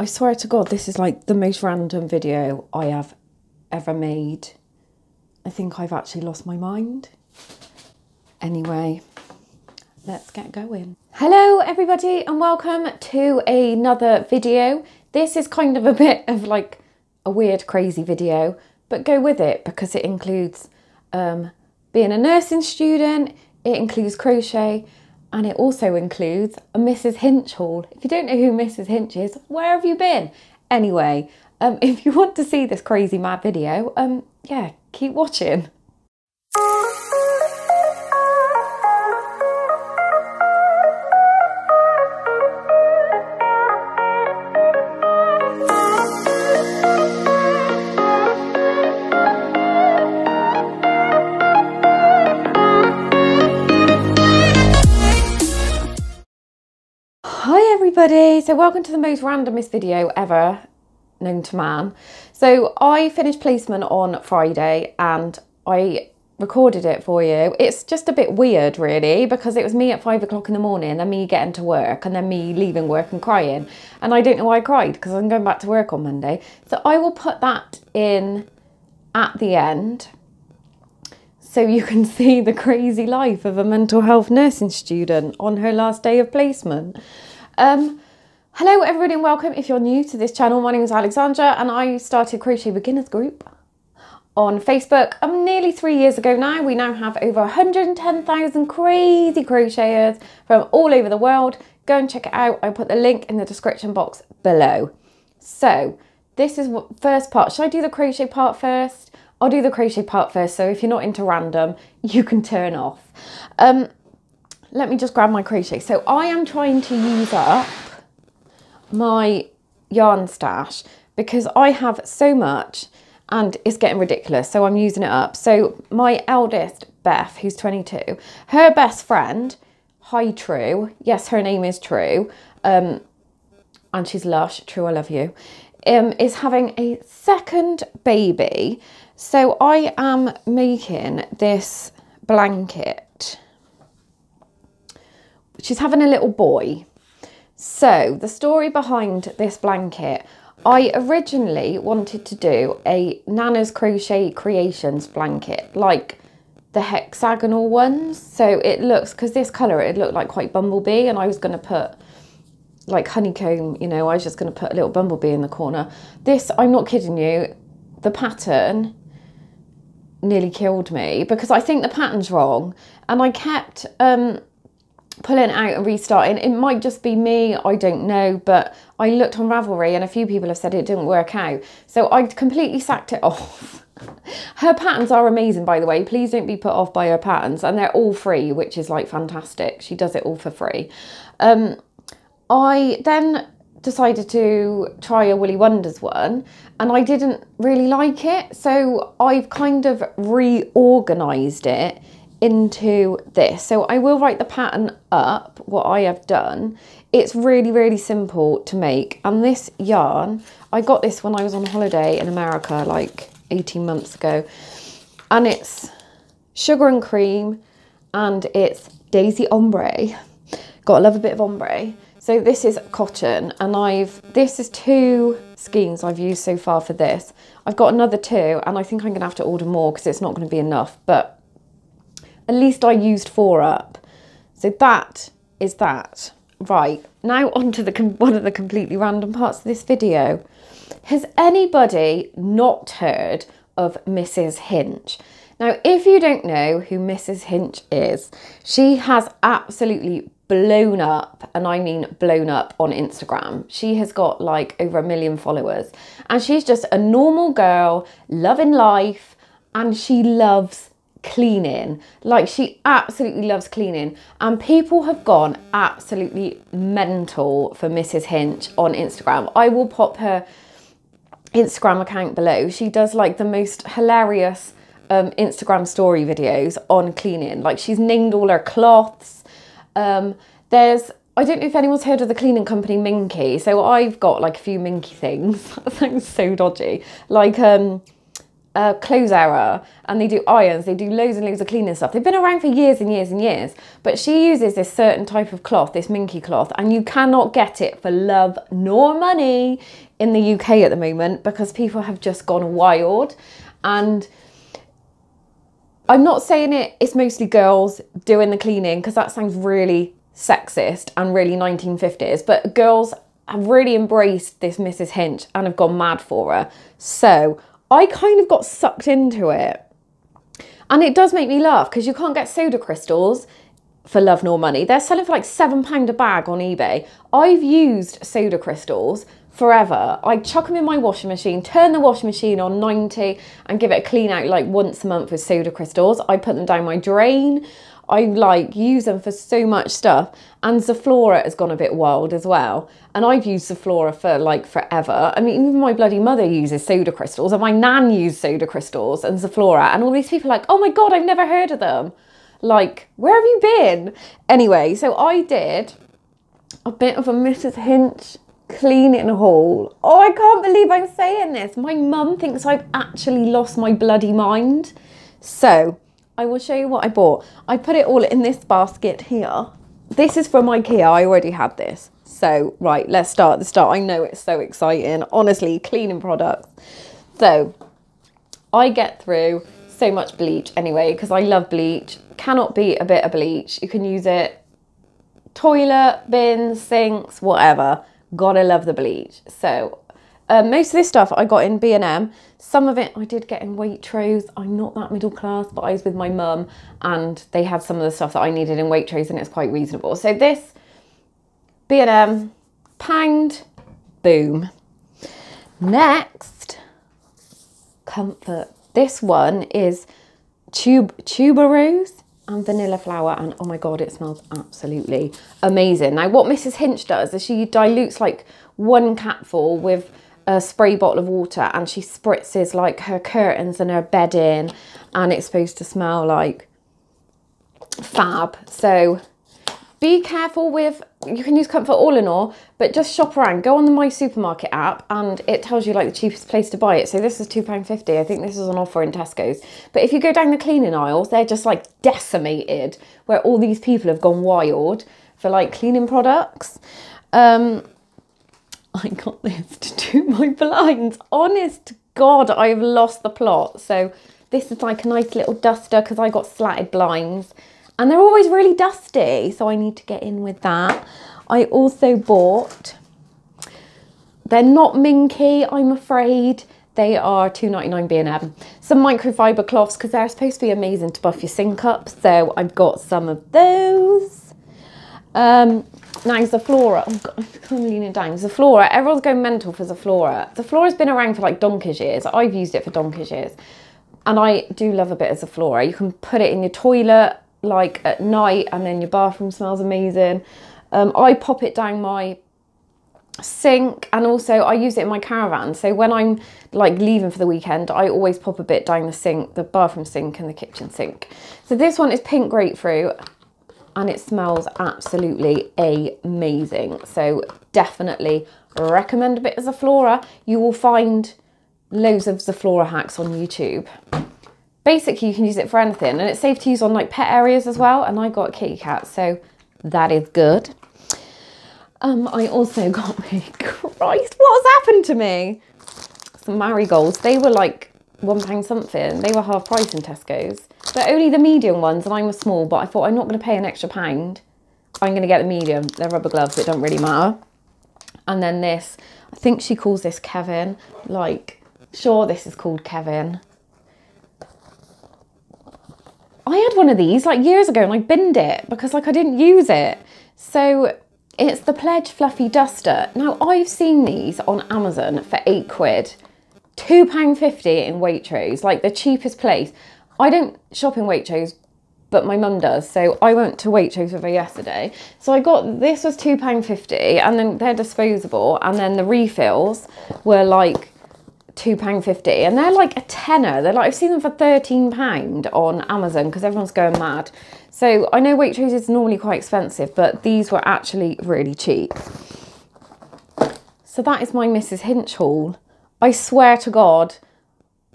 I swear to God, this is like the most random video I have ever made. I think I've actually lost my mind. Anyway, let's get going. Hello everybody and welcome to another video. This is kind of a bit of like a weird, crazy video, but go with it because it includes being a nursing student, it includes crochet, and it also includes a Mrs Hinch haul. If you don't know who Mrs Hinch is, where have you been? Anyway, if you want to see this crazy mad video, yeah, keep watching. Hi everybody, so welcome to the most randomest video ever known to man. So I finished placement on Friday and I recorded it for you. It's just a bit weird really because it was me at 5 o'clock in the morning and me getting to work and then me leaving work and crying, and I don't know why I cried because I'm going back to work on Monday. So I will put that in at the end so you can see the crazy life of a mental health nursing student on her last day of placement. Hello everybody and welcome if you're new to this channel. My name is Alexandra and I started Crochet Beginners Group on Facebook nearly 3 years ago now. We now have over 110,000 crazy crocheters from all over the world. Go and check it out. I put the link in the description box below. So this is what first part. Should I do the crochet part first? I'll do the crochet part first, so if you're not into random, you can turn off. Let me just grab my crochet. So I am trying to use up my yarn stash because I have so much and it's getting ridiculous, so I'm using it up. So my eldest, Beth, who's 22, her best friend, hi True, yes, her name is True, and she's lush, True, I love you, is having a second baby. So I am making this blanket. She's having a little boy. So the story behind this blanket, I originally wanted to do a Nana's Crochet Creations blanket, like the hexagonal ones. So it looks, because this colour, it looked like quite bumblebee, and I was going to put like honeycomb, you know, I was just going to put a little bumblebee in the corner. This, I'm not kidding you, the pattern nearly killed me because I think the pattern's wrong, and I kept pulling it out and restarting. It might just be me, I don't know, but I looked on Ravelry and a few people have said it didn't work out, so I completely sacked it off. Her patterns are amazing, by the way. Please don't be put off by her patterns, and they're all free, which is like fantastic. She does it all for free. I then decided to try a Woolly Wonders one and I didn't really like it, so I've kind of reorganized it into this. So I will write the pattern up, what I have done. It's really, really simple to make, and this yarn, I got this when I was on holiday in America like 18 months ago, and it's sugar and cream and it's daisy ombre. Gotta love a bit of ombre. So this is cotton, and this is 2 skeins I've used so far for this. I've got another 2 and I think I'm gonna have to order more because it's not gonna be enough, but at least I used 4 up. So that is that. Right, now on to one of the completely random parts of this video. Has anybody not heard of Mrs Hinch? Now, if you don't know who Mrs Hinch is, she has absolutely blown up, and I mean blown up, on Instagram. She has got like over 1 million followers, and she's just a normal girl loving life, and she loves cleaning. Like, she absolutely loves cleaning, and people have gone absolutely mental for Mrs Hinch on Instagram. I will pop her Instagram account below. She does like the most hilarious Instagram story videos on cleaning. Like, she's named all her cloths. I don't know if anyone's heard of the cleaning company Minky. So I've got like a few Minky things. That sounds so dodgy. Like clothes error, and they do irons, they do loads and loads of cleaning stuff. They've been around for years and years and years, but she uses this certain type of cloth, this minky cloth, and you cannot get it for love nor money in the UK at the moment because people have just gone wild. And I'm not saying it's mostly girls doing the cleaning because that sounds really sexist and really 1950s, but girls have really embraced this Mrs Hinch and have gone mad for her. So I kind of got sucked into it. And it does make me laugh because you can't get soda crystals for love nor money. They're selling for like £7 a bag on eBay. I've used soda crystals forever. I chuck them in my washing machine, turn the washing machine on 90 and give it a clean out like once a month with soda crystals. I put them down my drain. I like use them for so much stuff. And Zaflora has gone a bit wild as well. And I've used Zaflora for like forever. I mean, even my bloody mother uses soda crystals and my nan used soda crystals and Zaflora. And all these people are like, oh my God, I've never heard of them. Like, where have you been? Anyway, so I did a bit of a Mrs Hinch cleaning haul. Oh, I can't believe I'm saying this. My mum thinks I've actually lost my bloody mind. So I will show you what I bought. I put it all in this basket here. This is from IKEA. I already had this. So, right, let's start at the start. I know it's so exciting. Honestly, cleaning products. So, I get through so much bleach anyway, because I love bleach. Cannot beat a bit of bleach. You can use it toilet, bins, sinks, whatever. Gotta love the bleach. So, most of this stuff I got in B&M. Some of it I did get in Waitrose. I'm not that middle class, but I was with my mum and they had some of the stuff that I needed in Waitrose and it's quite reasonable. So this B&M, pound, boom. Next, comfort. This one is tuberose and vanilla flower, and oh my God, it smells absolutely amazing. Now what Mrs Hinch does is she dilutes like 1 capful with a spray bottle of water and she spritzes like her curtains and her bedding, and it's supposed to smell like fab. So be careful with, you can use Comfort all in all, but just shop around. Go on the My Supermarket app and it tells you like the cheapest place to buy it. So this is £2.50. I think this is on offer in Tesco's. But if you go down the cleaning aisles, they're just like decimated, where all these people have gone wild for like cleaning products. I got this to do my blinds. Honest to God, I've lost the plot. So this is like a nice little duster because I got slatted blinds. And they're always really dusty, so I need to get in with that. I also bought, they're not minky, I'm afraid. They are £2.99 B&M. Some microfiber cloths, because they're supposed to be amazing to buff your sink up. So I've got some of those. Now Zaflora, oh God, I'm leaning down. Zaflora, everyone's going mental for Zaflora. Zaflora's been around for like donkey's years. I've used it for donkey's years. And I do love a bit of Zaflora. You can put it in your toilet, like at night, and then your bathroom smells amazing. I pop it down my sink, and also I use it in my caravan. So when I'm like leaving for the weekend, I always pop a bit down the sink, the bathroom sink and the kitchen sink. So this one is pink grapefruit and it smells absolutely amazing. So definitely recommend a bit of Zaflora. You will find loads of Zaflora hacks on YouTube. Basically, you can use it for anything, and it's safe to use on like pet areas as well. And I got a kitty cat, so that is good. I also got me, Christ, what has happened to me? Some marigolds. They were like £1 something. They were half price in Tesco's. They're only the medium ones, and I'm a small, but I thought I'm not going to pay an extra £1. I'm going to get the medium. They're rubber gloves, so it don't really matter. And then this, I think she calls this Kevin. Like, sure, this is called Kevin. I had one of these like years ago and I binned it because like I didn't use it. So it's the Pledge Fluffy Duster. Now I've seen these on Amazon for £8. £2.50 in Waitrose, like the cheapest place. I don't shop in Waitrose, but my mum does. So I went to Waitrose with her yesterday. So I got, this was £2.50, and then they're disposable. And then the refills were like £2.50, and they're like a tenner. They're like, I've seen them for £13 on Amazon because everyone's going mad. So I know Waitrose is normally quite expensive, but these were actually really cheap. So that is my Mrs Hinch haul. I swear to God,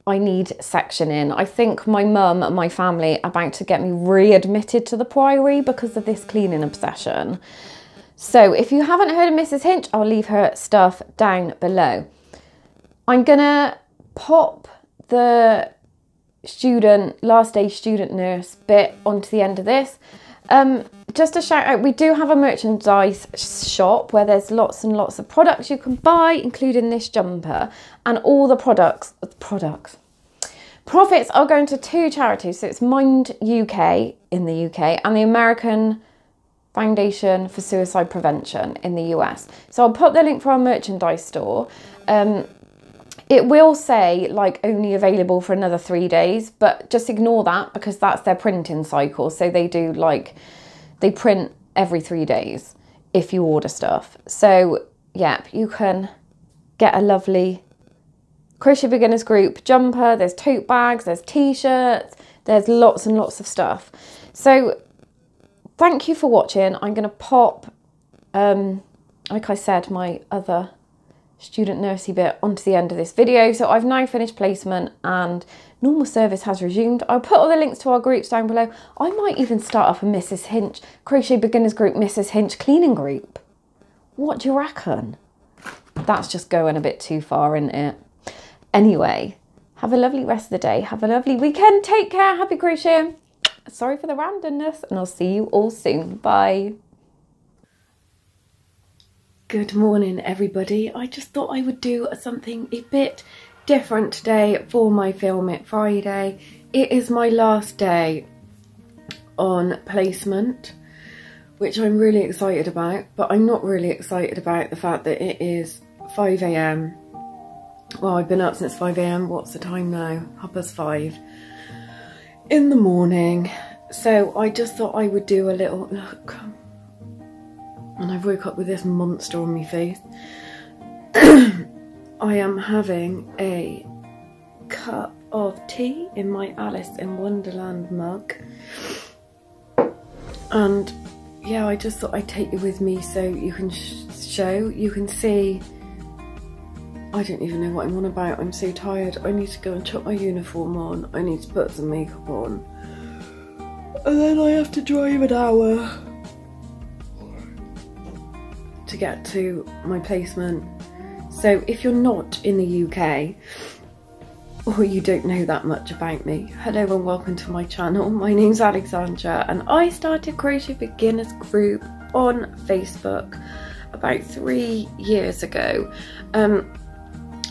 I need sectioning. I think my mum and my family are about to get me readmitted to the Priory because of this cleaning obsession. So if you haven't heard of Mrs Hinch, I'll leave her stuff down below. I'm gonna pop the last day student nurse bit onto the end of this. Just a shout out, we do have a merchandise shop where there's lots and lots of products you can buy, including this jumper, and all the profits are going to 2 charities. So it's Mind UK in the UK and the American Foundation for Suicide Prevention in the US. So I'll put the link for our merchandise store. It will say like only available for another 3 days, but just ignore that because that's their printing cycle. So they do like, they print every 3 days if you order stuff. So yeah, you can get a lovely Crochet Beginners Group jumper. There's tote bags, there's t-shirts, there's lots and lots of stuff. So thank you for watching. I'm going to pop, like I said, my other student nursey bit onto the end of this video. So I've now finished placement and normal service has resumed. I'll put all the links to our groups down below. I might even start up a Mrs Hinch Crochet Beginners Group, Mrs Hinch cleaning group. What do you reckon? That's just going a bit too far, isn't it? Anyway, have a lovely rest of the day. Have a lovely weekend. Take care. Happy crocheting. Sorry for the randomness, and I'll see you all soon. Bye. Good morning, everybody. I just thought I would do something a bit different today for my Film It Friday. It is my last day on placement, which I'm really excited about, but I'm not really excited about the fact that it is 5 AM. Well, I've been up since 5 AM. What's the time now? 5:30 in the morning. So I just thought I would do a little look. And I woke up with this monster on my face. I am having a cup of tea in my Alice in Wonderland mug. And yeah, I just thought I'd take you with me so you can you can see. I don't even know what I'm on about. I'm so tired. I need to go and chuck my uniform on. I need to put some makeup on. And then I have to drive an hour to get to my placement. So if you're not in the UK or you don't know that much about me, hello and welcome to my channel. My name's Alexandra and I started Crochet Beginners Group on Facebook about 3 years ago.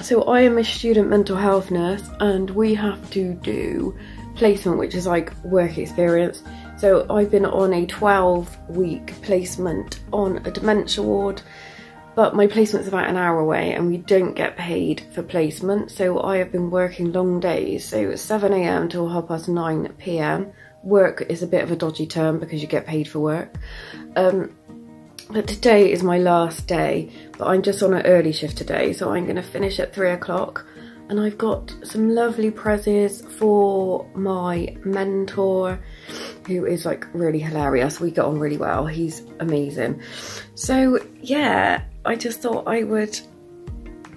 So I am a student mental health nurse and we have to do placement, which is like work experience. So I've been on a 12-week placement on a dementia ward, but my placement's about an hour away and we don't get paid for placement. So I have been working long days, so it's 7 AM till 9:30 PM. Work is a bit of a dodgy term because you get paid for work. But today is my last day, but I'm just on an early shift today, so I'm going to finish at 3 o'clock. And I've got some lovely prezzies for my mentor, who is like really hilarious. We get on really well. He's amazing. So yeah, I just thought I would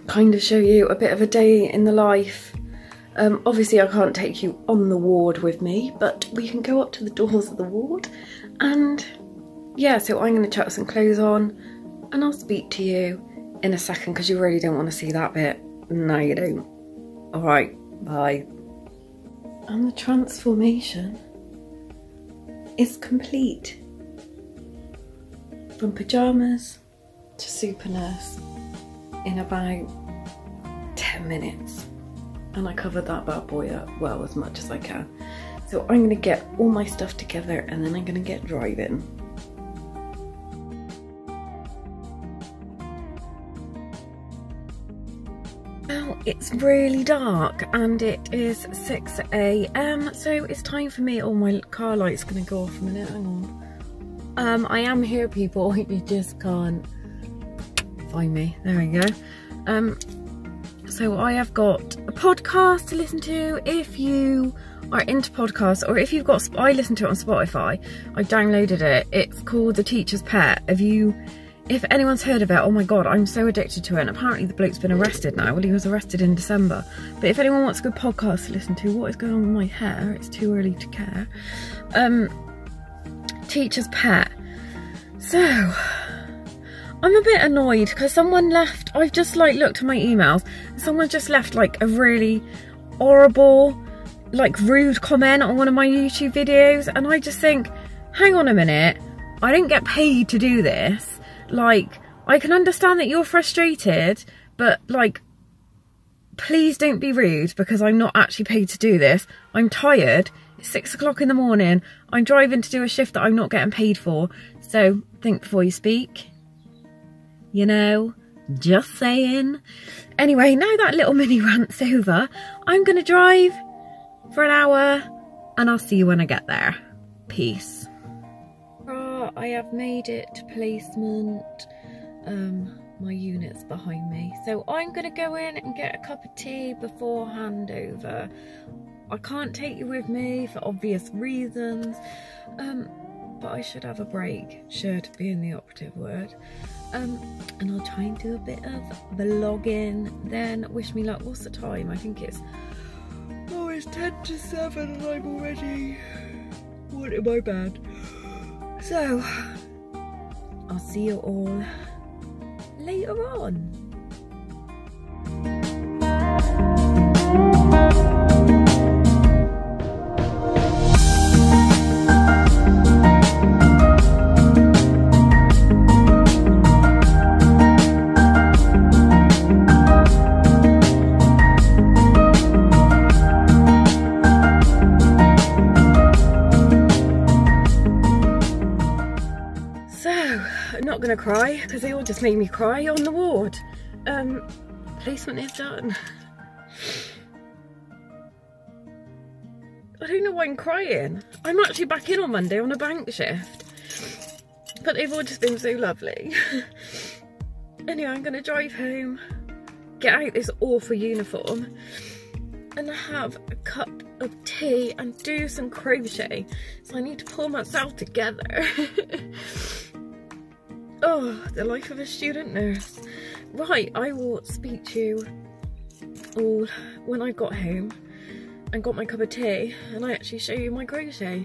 kind of show you a bit of a day in the life. Obviously I can't take you on the ward with me, but we can go up to the doors of the ward. And yeah, so I'm going to chuck some clothes on and I'll speak to you in a second because you really don't want to see that bit. No, you don't. Alright, bye. And the transformation is complete. From pyjamas to super nurse in about 10 minutes. And I covered that bad boy up well as much as I can. So I'm going to get all my stuff together and then I'm going to get driving. Well, it's really dark and it is 6 AM, so it's time for me. Oh, my car light's gonna go off a minute, hang on. I am here, people, you just can't find me. There we go. So I have got a podcast to listen to if you are into podcasts, or if you've got, I listen to it on Spotify. I downloaded it. It's called The Teacher's Pet. if anyone's heard of it, oh my god, I'm so addicted to it. And apparently the bloke's been arrested now. Well, he was arrested in December. But if anyone wants a good podcast to listen to, what is going on with my hair? It's too early to care. Teacher's Pet. So, I'm a bit annoyed because someone left, I've just like looked at my emails, and someone just left like a really horrible, like rude comment on one of my YouTube videos, and I just think, hang on a minute, I didn't get paid to do this. Like, I can understand that you're frustrated, but like, please don't be rude because I'm not actually paid to do this. I'm tired. It's 6 o'clock in the morning. I'm driving to do a shift that I'm not getting paid for. So think before you speak. You know, just saying. Anyway, now that little mini rant's over, I'm going to drive for an hour and I'll see you when I get there. Peace. I have made it to placement. My unit's behind me. So I'm going to go in and get a cup of tea before handover. I can't take you with me for obvious reasons, but I should have a break, should being the operative word. And I'll try and do a bit of vlogging, then wish me luck. What's the time? I think it's 10 to 7 and I'm already wanting my bed. So, I'll see you all later on. Gonna cry because they all just made me cry on the ward. Placement is done. I don't know why I'm crying. I'm actually back in on Monday on a bank shift, but they've all just been so lovely. Anyway, I'm gonna drive home, get out this awful uniform and have a cup of tea and do some crochet. So I need to pull myself together. Oh, the life of a student nurse. Right, I will speak to you all when I got home and got my cup of tea and I actually show you my crochet.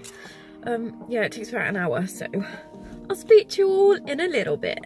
Yeah, it takes about an hour, so I'll speak to you all in a little bit.